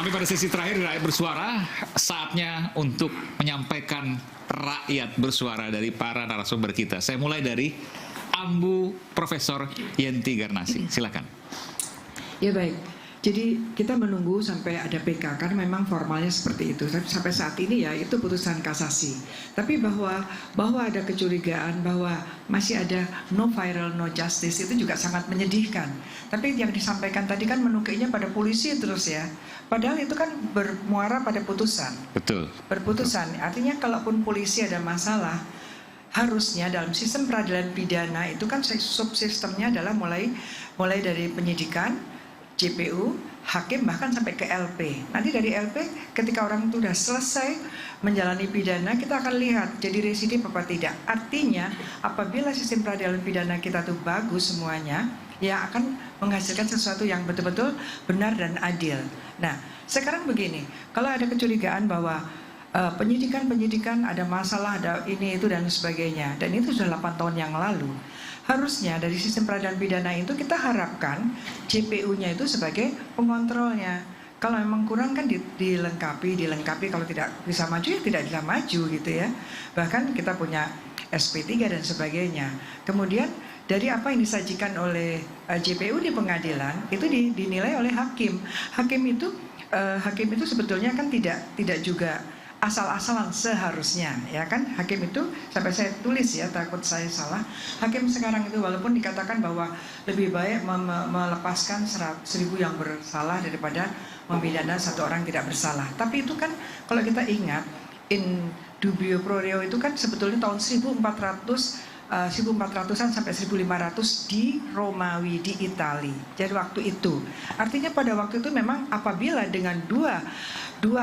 sampai pada sesi terakhir rakyat bersuara, saatnya untuk menyampaikan rakyat bersuara dari para narasumber kita. Saya mulai dari Ambu Profesor Yenti Garnasi. Silakan. Ya baik. Jadi kita menunggu sampai ada PK karena memang formalnya seperti itu. Tapi sampai saat ini ya itu putusan kasasi. Tapi bahwa ada kecurigaan bahwa masih ada no viral no justice itu juga sangat menyedihkan. Tapi yang disampaikan tadi kan menukiknya pada polisi terus ya. Padahal itu kan bermuara pada putusan. Betul. Berputusan. Artinya kalaupun polisi ada masalah, harusnya dalam sistem peradilan pidana itu kan subsistemnya adalah mulai dari penyidikan, JPU, hakim bahkan sampai ke LP. Nanti dari LP ketika orang itu sudah selesai menjalani pidana, kita akan lihat jadi residip apa tidak. Artinya apabila sistem peradilan pidana kita tuh bagus semuanya, ya akan menghasilkan sesuatu yang betul-betul benar dan adil. Nah sekarang begini, kalau ada kecurigaan bahwa penyidikan ada masalah, ada ini itu dan sebagainya, dan itu sudah 8 tahun yang lalu. Harusnya dari sistem peradilan pidana itu kita harapkan JPU-nya itu sebagai pengontrolnya. Kalau memang kurang kan dilengkapi, kalau tidak bisa maju ya tidak bisa maju gitu ya. Bahkan kita punya SP3 dan sebagainya. Kemudian dari apa yang disajikan oleh JPU di pengadilan itu dinilai oleh hakim. Hakim itu sebetulnya kan tidak juga asal-asalan seharusnya, ya kan? Hakim itu sampai saya tulis ya, takut saya salah. Hakim sekarang itu walaupun dikatakan bahwa lebih baik melepaskan 1.000 yang bersalah daripada memidana 1 orang tidak bersalah. Tapi itu kan kalau kita ingat in dubio pro reo itu kan sebetulnya tahun 1400-an sampai 1500 di Romawi, di Itali. Jadi waktu itu, artinya pada waktu itu memang apabila dengan dua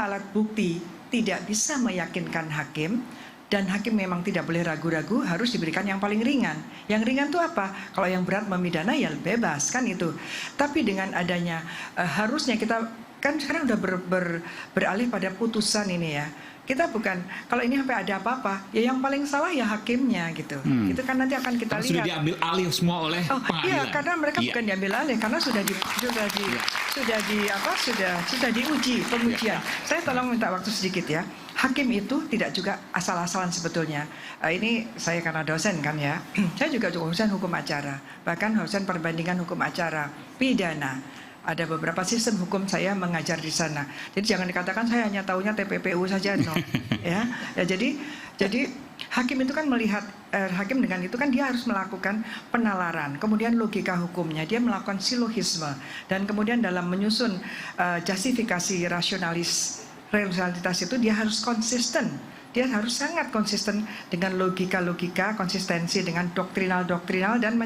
alat bukti tidak bisa meyakinkan hakim, dan hakim memang tidak boleh ragu-ragu, harus diberikan yang paling ringan. Yang ringan itu apa? Kalau yang berat memidana ya bebas kan itu. Tapi dengan adanya harusnya kita kan sekarang udah beralih pada putusan ini ya. Kita bukan, kalau ini sampai ada apa-apa, ya yang paling salah ya hakimnya gitu. Itu kan nanti akan kita lihat. Sudah diambil alih semua oleh pengadilan. Iya, karena mereka bukan diambil alih, karena sudah diuji pengujian. Saya tolong minta waktu sedikit ya. Hakim itu tidak juga asal-asalan sebetulnya. Ini saya karena dosen kan ya. Saya juga dosen hukum acara, bahkan dosen perbandingan hukum acara pidana. Ada beberapa sistem hukum saya mengajar di sana. Jadi jangan dikatakan saya hanya tahunya TPPU saja, no. Ya, jadi hakim itu kan melihat hakim dengan itu kan dia harus melakukan penalaran, kemudian logika hukumnya, dia melakukan silogisme, dan kemudian dalam menyusun justifikasi rasionalitas itu dia harus konsisten. Dia harus sangat konsisten dengan logika-logika, konsistensi dengan doktrinal dan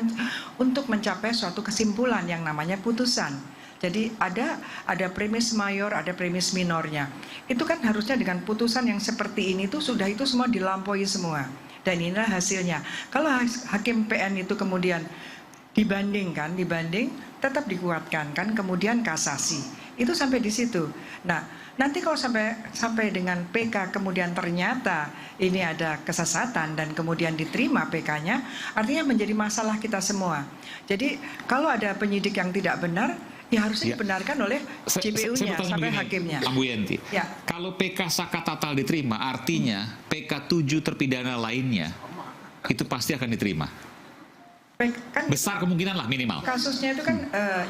untuk mencapai suatu kesimpulan yang namanya putusan. Jadi ada premis mayor, ada premis minornya. Itu kan harusnya dengan putusan yang seperti ini tuh sudah itu semua dilampaui semua. Dan inilah hasilnya. Kalau hakim PN itu kemudian dibanding tetap dikuatkan kan, kemudian kasasi. Itu sampai di situ. Nah, nanti kalau sampai dengan PK kemudian ternyata ini ada kesesatan dan kemudian diterima PK-nya, artinya menjadi masalah kita semua. Jadi kalau ada penyidik yang tidak benar, ya harusnya dibenarkan oleh JPU-nya sampai hakimnya. Ambu Yenti, ya. Kalau PK Sakatatal diterima, artinya PK 7 terpidana lainnya itu pasti akan diterima. Kan besar kemungkinan lah minimal. Kasusnya itu kan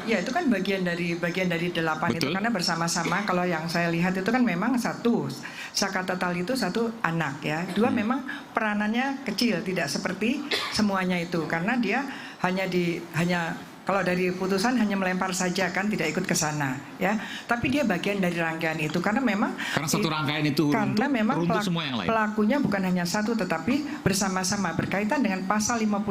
ya itu kan bagian dari 8 itu karena bersama-sama. Kalau yang saya lihat itu kan memang satu Sakatatal itu satu anak ya. Dua memang peranannya kecil, tidak seperti semuanya itu karena dia hanya kalau dari putusan hanya melempar saja kan, tidak ikut ke sana ya. Tapi dia bagian dari rangkaian itu karena memang satu rangkaian itu karena memang semua yang lain. Pelakunya bukan hanya satu tetapi bersama-sama berkaitan dengan pasal 55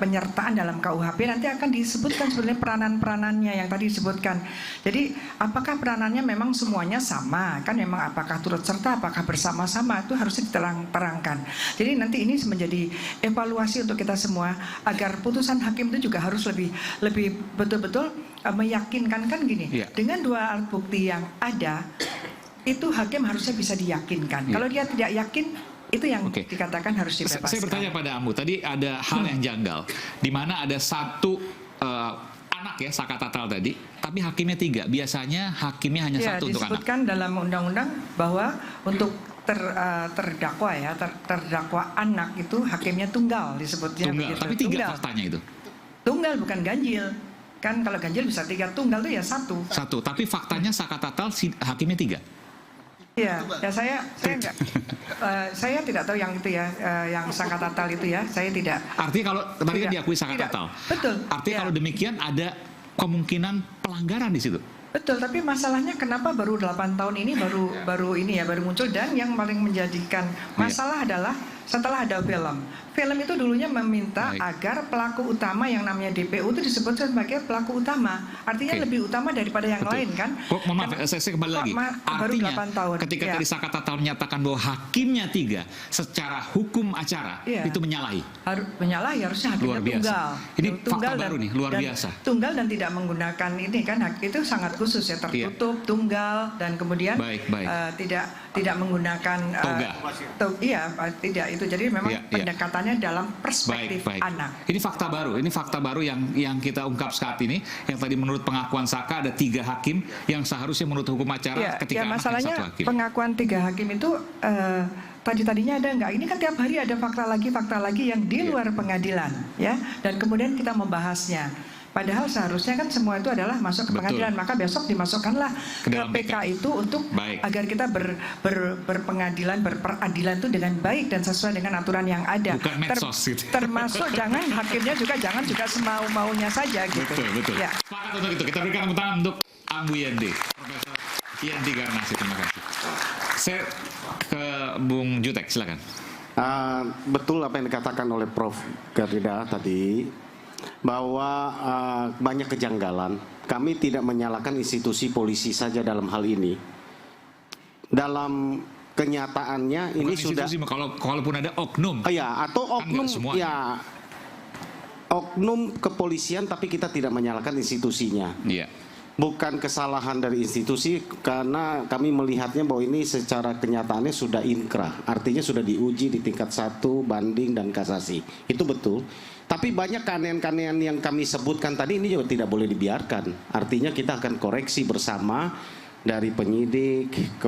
penyertaan dalam KUHP nanti akan disebutkan sebenarnya peranan-peranannya yang tadi disebutkan. Jadi apakah peranannya memang semuanya sama? Kan memang apakah turut serta, apakah bersama-sama itu harusnya diterangkan. Jadi nanti ini menjadi evaluasi untuk kita semua agar putusan hakim itu juga harus lebih betul-betul meyakinkan kan gini. Dengan dua alat bukti yang ada itu hakim harusnya bisa diyakinkan. Kalau dia tidak yakin itu yang dikatakan harus dibebaskan. Saya bertanya pada Ambu, tadi ada hal yang janggal, di mana ada satu anak ya, Saka Tatal tadi, tapi hakimnya 3. Biasanya hakimnya hanya Ya, 1 untuk anak. disebutkan dalam undang-undang bahwa untuk terdakwa ya, terdakwa anak itu hakimnya tunggal disebutnya. Tunggal, begitu. tapi 3 Tunggal. faktanya itu. Tunggal bukan ganjil. Kan kalau ganjil bisa 3, tunggal itu ya 1. 1, tapi faktanya Saka Tatal hakimnya 3. Iya, ya saya enggak, saya tidak tahu yang itu ya, yang Saka Tatal itu ya, saya tidak. Artinya kalau tadi kan Tidak, diakui Saka tidak. Tatal. Betul. Artinya Ya. kalau demikian ada kemungkinan pelanggaran di situ. Betul, tapi masalahnya kenapa baru 8 tahun ini baru ini ya, baru muncul, dan yang paling menjadikan masalah adalah setelah ada film. Film itu dulunya meminta agar pelaku utama yang namanya DPU itu disebut sebagai pelaku utama. Artinya lebih utama daripada yang lain kan? Kok, mohon maaf, saya kembali lagi. Baru Artinya 8 tahun. ketika Ya. tadi Saka Tatal menyatakan bahwa hakimnya 3 secara hukum acara itu menyalahi. Menyalahi, harusnya hakimnya Luar biasa. tunggal. Ini Tunggal fakta baru nih, luar biasa. Tunggal dan tidak menggunakan ini kan, itu sangat khusus ya, tertutup, tunggal, dan kemudian tidak menggunakan toga. Tidak itu. Jadi memang pendekatannya dalam perspektif anak. Ini fakta baru yang kita ungkap saat ini. Yang tadi menurut pengakuan Saka ada 3 hakim yang seharusnya menurut hukum acara ketika anak masalahnya 1 hakim. pengakuan 3 hakim itu tadinya ada enggak? Ini kan tiap hari ada fakta lagi yang di luar pengadilan ya, dan kemudian kita membahasnya. Padahal seharusnya kan semua itu adalah masuk ke pengadilan, maka besok dimasukkanlah ke PK itu untuk agar kita berpengadilan, berperadilan itu dengan baik dan sesuai dengan aturan yang ada. Bukan medsos gitu. Termasuk jangan hakimnya jangan semau-maunya saja gitu. Betul. Ya. Sepakat untuk itu. Kita berikan tepuk tangan untuk Ambu Yenti, Profesor Yenti Garnasi. Terima kasih. Saya ke Bung Jutek, silakan. Betul apa yang dikatakan oleh Prof. Garida tadi, bahwa banyak kejanggalan. Kami tidak menyalahkan institusi polisi saja dalam hal ini. Dalam kenyataannya Bukan ini sudah, kalaupun ada oknum. atau oknum kan oknum kepolisian, tapi kita tidak menyalahkan institusinya. Iya. Bukan kesalahan dari institusi, karena kami melihatnya bahwa ini secara kenyataannya sudah inkrah, artinya sudah diuji di tingkat 1, banding, dan kasasi. Itu betul. Tapi banyak keanehan-keanehan yang kami sebutkan tadi ini juga tidak boleh dibiarkan. Artinya kita akan koreksi bersama dari penyidik,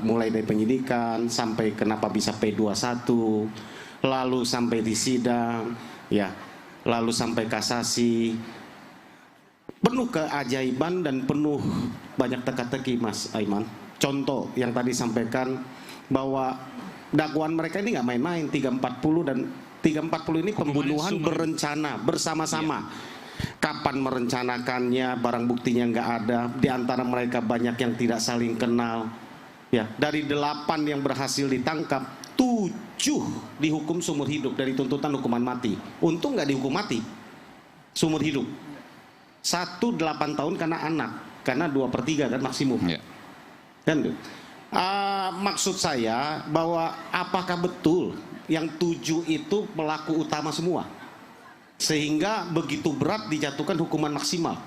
mulai dari penyidikan sampai kenapa bisa P21, lalu sampai di sidang, lalu sampai kasasi. Penuh keajaiban dan penuh banyak teka-teki, Mas Aiman. Contoh yang tadi sampaikan bahwa dakwaan mereka ini nggak main-main, 340 dan 340 ini pembunuhan berencana bersama-sama. Kapan merencanakannya, barang buktinya nggak ada. Di antara mereka banyak yang tidak saling kenal. Ya, dari 8 yang berhasil ditangkap, 7 dihukum seumur hidup dari tuntutan hukuman mati. Untung nggak dihukum mati, seumur hidup. 1 8 tahun karena anak, karena 2/3 kan maksimum. Kan? Maksud saya bahwa apakah betul yang 7 itu pelaku utama semua, sehingga begitu berat dijatuhkan hukuman maksimal?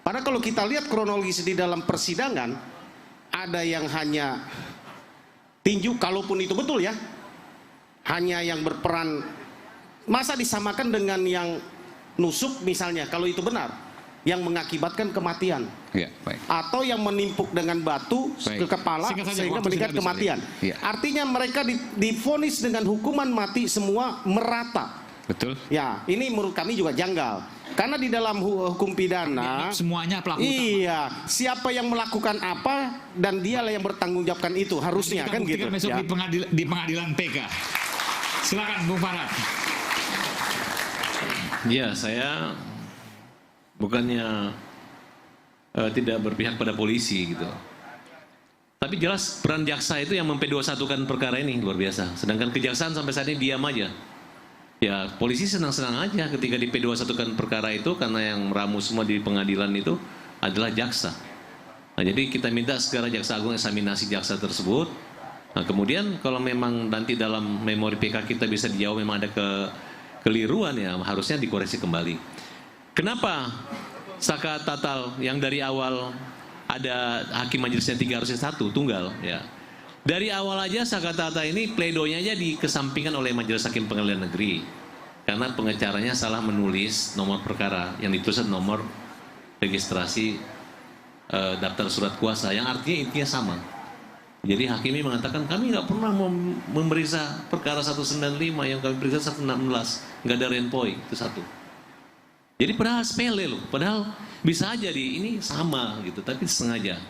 Padahal kalau kita lihat kronologis di dalam persidangan, ada yang hanya tinju, kalaupun itu betul ya, hanya yang berperan, masa disamakan dengan yang nusuk misalnya, kalau itu benar, yang mengakibatkan kematian, atau yang menimpuk dengan batu ke kepala sehingga meningkat kematian. Artinya mereka divonis dengan hukuman mati semua merata. Betul. Ya, ini menurut kami juga janggal. Karena di dalam hukum pidana semuanya pelaku utama. Siapa yang melakukan apa dan dialah yang bertanggung jawabkan itu harusnya, kan gitu. Besok di pengadilan PK. Silakan Bung Farhat. Ya, saya bukannya tidak berpihak pada polisi gitu. Tapi jelas peran jaksa itu yang memp21kan perkara ini luar biasa. Sedangkan kejaksaan sampai saat ini diam aja. Ya, polisi senang-senang aja ketika di P21kan perkara itu, karena yang meramu semua di pengadilan itu adalah jaksa. Nah, jadi kita minta segera Jaksa Agung eksaminasi jaksa tersebut. Nah, kemudian kalau memang nanti dalam memori PK kita bisa dijawab memang ada kekeliruan, ya harusnya dikoreksi kembali. Kenapa Saka Tatal yang dari awal ada hakim majelisnya 3 harusnya 1 tunggal, ya. Dari awal aja Saka Tatal ini pledoinya aja dikesampingkan oleh Majelis Hakim Pengadilan Negeri. karena pengacaranya salah menulis nomor perkara yang ditulis nomor registrasi daftar surat kuasa yang artinya intinya sama. Jadi hakim ini mengatakan kami nggak pernah memeriksa perkara 195, yang kami periksa 116, nggak ada renpoy, itu satu. Jadi padahal sepele loh, padahal bisa aja ini sama gitu, tapi sengaja.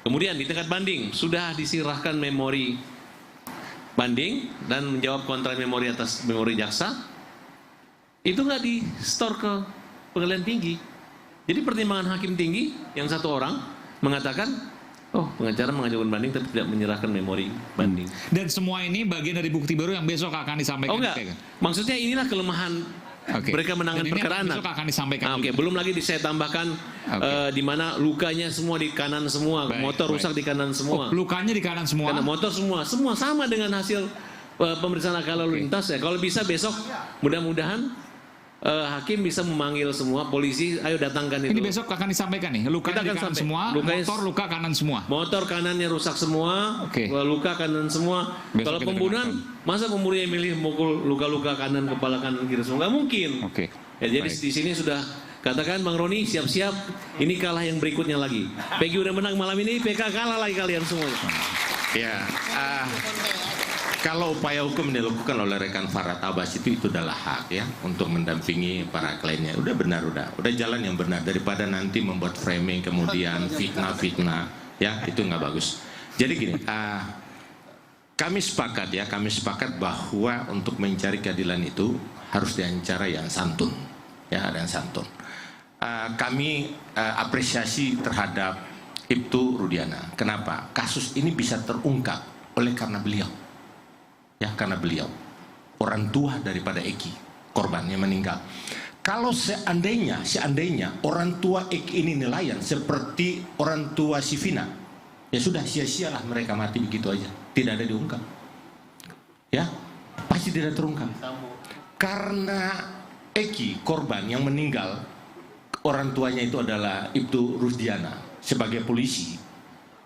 Kemudian di tingkat banding sudah disirahkan memori banding dan menjawab kontrak memori atas memori jaksa, itu nggak di store ke pengadilan tinggi. Jadi pertimbangan hakim tinggi yang satu orang mengatakan, oh pengacara mengajukan banding tapi tidak menyerahkan memori banding. Dan semua ini bagian dari bukti baru yang besok akan disampaikan. Oh enggak, maksudnya inilah kelemahan mereka menangani perkara. Besok akan disampaikan. Oke, belum lagi saya tambahkan di mana lukanya semua di kanan semua, motor rusak di kanan semua. Oh, lukanya di kanan semua. Karena motor semua sama dengan hasil pemeriksaan akal lalu lintas ya. Kalau bisa besok mudah-mudahan hakim bisa memanggil semua polisi, ayo datangkan itu. Ini besok akan disampaikan nih, lukanya di kanan semua, motor luka kanan semua. Motor kanannya rusak semua, luka kanan semua. Kalau pembunuhan, masa pembunuhnya milih mukul luka-luka kanan, kepala kanan, kiri semua? Nggak mungkin. Ya, jadi di sini sudah katakan Bang Roni siap-siap, ini kalah yang berikutnya lagi. PG udah menang malam ini, PK kalah lagi kalian semua. Ya, kalau upaya hukum dilakukan oleh rekan Farhad Abbas itu adalah hak ya untuk mendampingi para kliennya. Udah benar, udah jalan yang benar daripada nanti membuat framing kemudian fitnah ya, itu nggak bagus. Jadi gini, kami sepakat bahwa untuk mencari keadilan itu harus dengan cara yang santun ya, dan santun. Kami apresiasi terhadap Ibtu Rudiana. Kenapa? Kasus ini bisa terungkap oleh karena beliau. Ya, karena beliau orang tua daripada Eki, korban yang meninggal. Kalau seandainya orang tua Eki ini nelayan seperti orang tua si Vina, ya sudah sia-sialah mereka mati begitu aja, tidak ada diungkap. Ya, pasti tidak terungkap. Karena Eki, korban yang meninggal, orang tuanya itu adalah Ibtu Rusdiana sebagai polisi,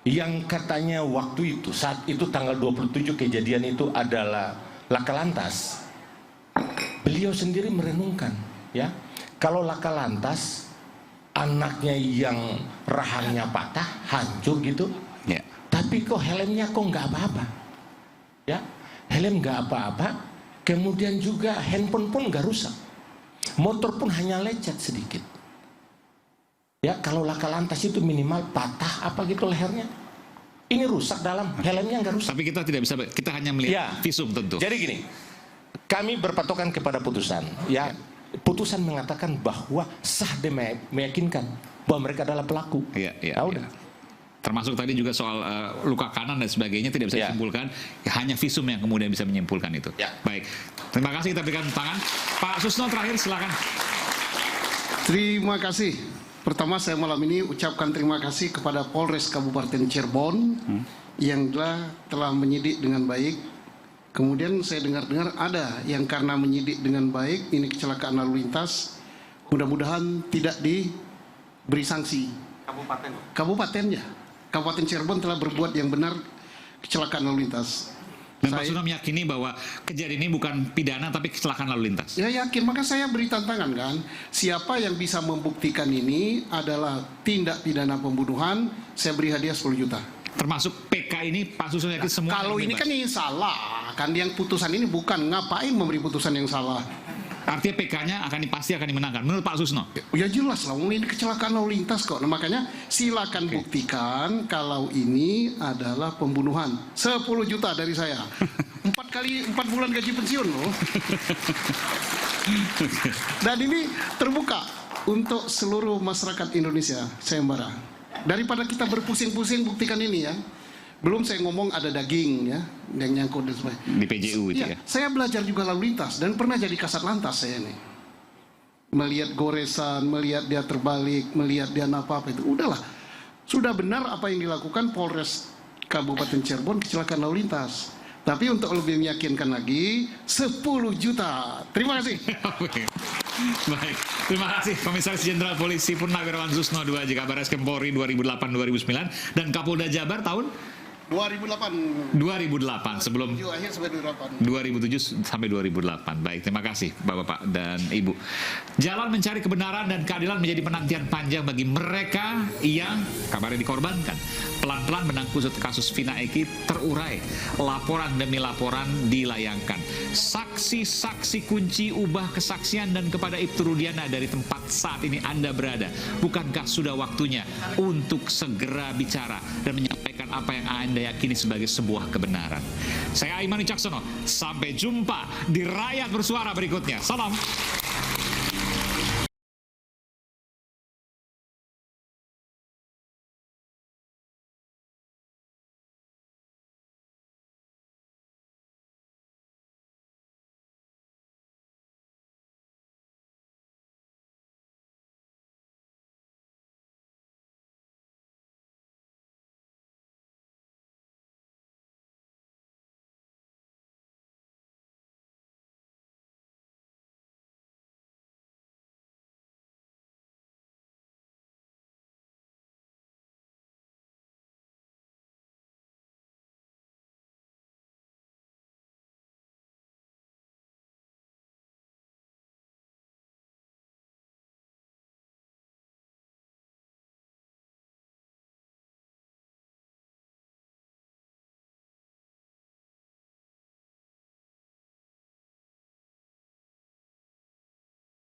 yang katanya waktu itu, saat itu tanggal 27 kejadian itu adalah laka lantas. Beliau sendiri merenungkan ya, kalau laka lantas anaknya yang rahangnya patah, hancur gitu ya, tapi kok helmnya kok nggak apa-apa ya, helm nggak apa-apa, kemudian juga handphone pun nggak rusak, motor pun hanya lecet sedikit. Ya, kalau laka lantas itu minimal patah apa gitu lehernya. Ini rusak dalam, helmnya nggak rusak. Tapi kita tidak bisa, kita hanya melihat visum tentu. Jadi gini, kami berpatokan kepada putusan. Ya, putusan mengatakan bahwa sah dan meyakinkan bahwa mereka adalah pelaku. Iya. Termasuk tadi juga soal luka kanan dan sebagainya tidak bisa disimpulkan, hanya visum yang kemudian bisa menyimpulkan itu. Ya. Baik, terima kasih, kita berikan tangan. Pak Susno terakhir, silakan. Terima kasih. Pertama saya malam ini ucapkan terima kasih kepada Polres Kabupaten Cirebon yang telah menyidik dengan baik. Kemudian saya dengar-dengar ada yang karena menyidik dengan baik, ini kecelakaan lalu lintas, mudah-mudahan tidak diberi sanksi. Kabupatennya. Kabupaten Cirebon telah berbuat yang benar kecelakaan lalu lintas. Dan Pak Susno meyakini bahwa kejadian ini bukan pidana tapi kecelakaan lalu lintas. Ya yakin, maka saya beri tantangan kan. Siapa yang bisa membuktikan ini adalah tindak pidana pembunuhan, saya beri hadiah 10 juta. Termasuk PK ini Pak Susno yakin semua. Kalau ini kan yang salah, kan yang putusan ini bukan, ngapain memberi putusan yang salah. Artinya PK-nya pasti akan dimenangkan menurut Pak Susno. Ya jelas lah, ini kecelakaan lalu lintas kok. Nah, makanya silakan buktikan kalau ini adalah pembunuhan. 10 juta dari saya. 4 bulan gaji pensiun loh. Dan ini terbuka untuk seluruh masyarakat Indonesia, sayembara. Daripada kita berpusing-pusing buktikan ini ya. Belum saya ngomong ada daging ya, yang nyangkut dan sebagainya. Di PJU itu ya. Saya belajar juga lalu lintas dan pernah jadi kasat lantas saya nih. Melihat goresan, melihat dia terbalik, melihat dia apa-apa itu. Udahlah, sudah benar apa yang dilakukan Polres Kabupaten Cirebon kecelakaan lalu lintas. Tapi untuk lebih meyakinkan lagi, 10 juta. Terima kasih. Baik, terima kasih Komisaris Jenderal Polisi Purnawirawan Susno II, Kabar Eskrim Polri 2008-2009 dan Kapolda Jabar tahun 2008. 2008 sebelum 7 akhir sampai 2008. 2007 sampai 2008. Baik, terima kasih Bapak-bapak dan Ibu. Jalan mencari kebenaran dan keadilan menjadi penantian panjang bagi mereka yang kabarnya dikorbankan. Pelan-pelan benang kusut kasus Vina Eki terurai. Laporan demi laporan dilayangkan. Saksi-saksi kunci ubah kesaksian dan kepada Ibtu Rudiana dari tempat saat ini Anda berada. Bukankah sudah waktunya untuk segera bicara dan menyampaikan apa yang Anda yakini sebagai sebuah kebenaran? Saya Aiman Wicaksono. Sampai jumpa di Rakyat Bersuara berikutnya. Salam.